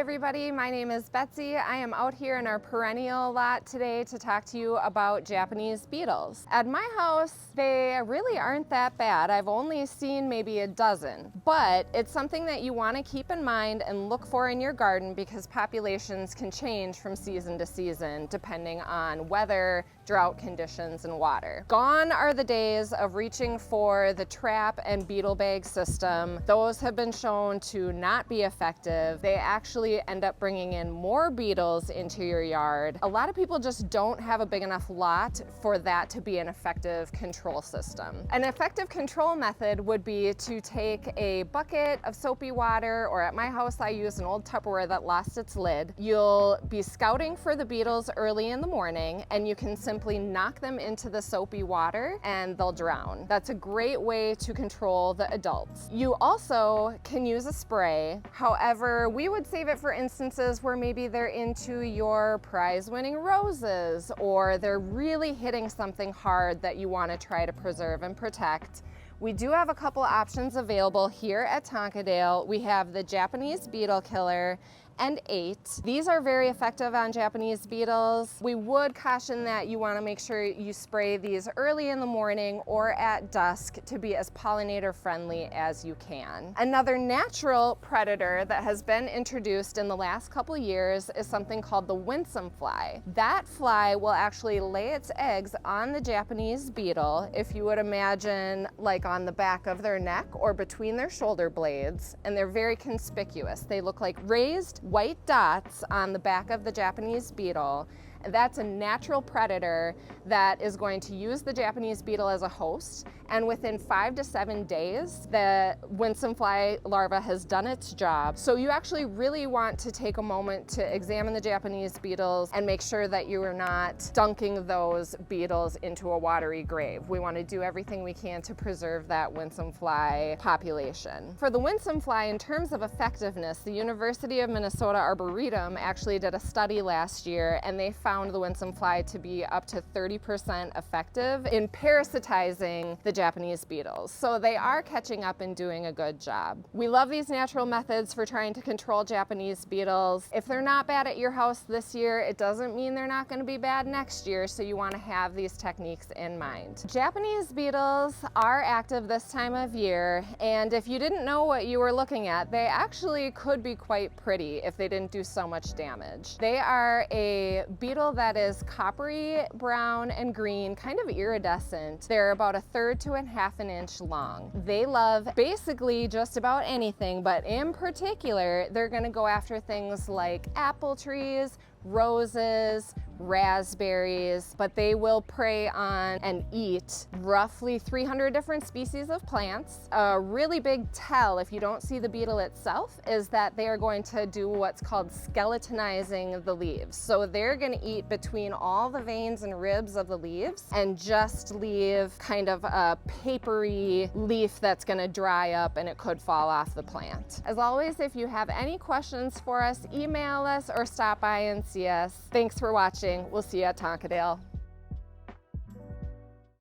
everybody, my name is Betsy. I am out here in our perennial lot today to talk to you about Japanese beetles. At my house, they really aren't that bad. I've only seen maybe a dozen, but it's something that you want to keep in mind and look for in your garden because populations can change from season to season depending on weather, drought conditions, and water. Gone are the days of reaching for the trap and beetle bag system. Those have been shown to not be effective. They actually end up bringing in more beetles into your yard. A lot of people just don't have a big enough lot for that to be an effective control system. An effective control method would be to take a bucket of soapy water, or at my house I use an old Tupperware that lost its lid. You'll be scouting for the beetles early in the morning and you can simply knock them into the soapy water and they'll drown. That's a great way to control the adults. You also can use a spray. However, we would save it for instances where maybe they're into your prize-winning roses or they're really hitting something hard that you want to try to preserve and protect. We do have a couple options available here at Tonkadale. We have the Japanese Beetle Killer and 8. These are very effective on Japanese beetles. We would caution that you want to make sure you spray these early in the morning or at dusk to be as pollinator friendly as you can. Another natural predator that has been introduced in the last couple years is something called the winsome fly. That fly will actually lay its eggs on the Japanese beetle, if you would imagine like on the back of their neck or between their shoulder blades, and they're very conspicuous. They look like raised white dots on the back of the Japanese beetle. That's a natural predator that is going to use the Japanese beetle as a host, and within 5 to 7 days, the winsome fly larva has done its job. So you actually really want to take a moment to examine the Japanese beetles and make sure that you are not dunking those beetles into a watery grave. We want to do everything we can to preserve that winsome fly population. For the winsome fly, in terms of effectiveness, the University of Minnesota Arboretum actually did a study last year, and they found the winsome fly to be up to 30% effective in parasitizing the Japanese beetles. So they are catching up and doing a good job. We love these natural methods for trying to control Japanese beetles. If they're not bad at your house this year, it doesn't mean they're not going to be bad next year, so you want to have these techniques in mind. Japanese beetles are active this time of year, and if you didn't know what you were looking at, they actually could be quite pretty if they didn't do so much damage. They are a beetle that is coppery brown and green, kind of iridescent. They're about 1/3 to 1/2 inch long. They love basically just about anything, but in particular, they're going to go after things like apple trees, roses, raspberries, but they will prey on and eat roughly 300 different species of plants. A really big tell, if you don't see the beetle itself, is that they are going to do what's called skeletonizing the leaves. So they're going to eat between all the veins and ribs of the leaves and just leave kind of a papery leaf that's going to dry up and it could fall off the plant. As always, if you have any questions for us, email us or stop by and see us. Thanks for watching. We'll see you at Tonkadale.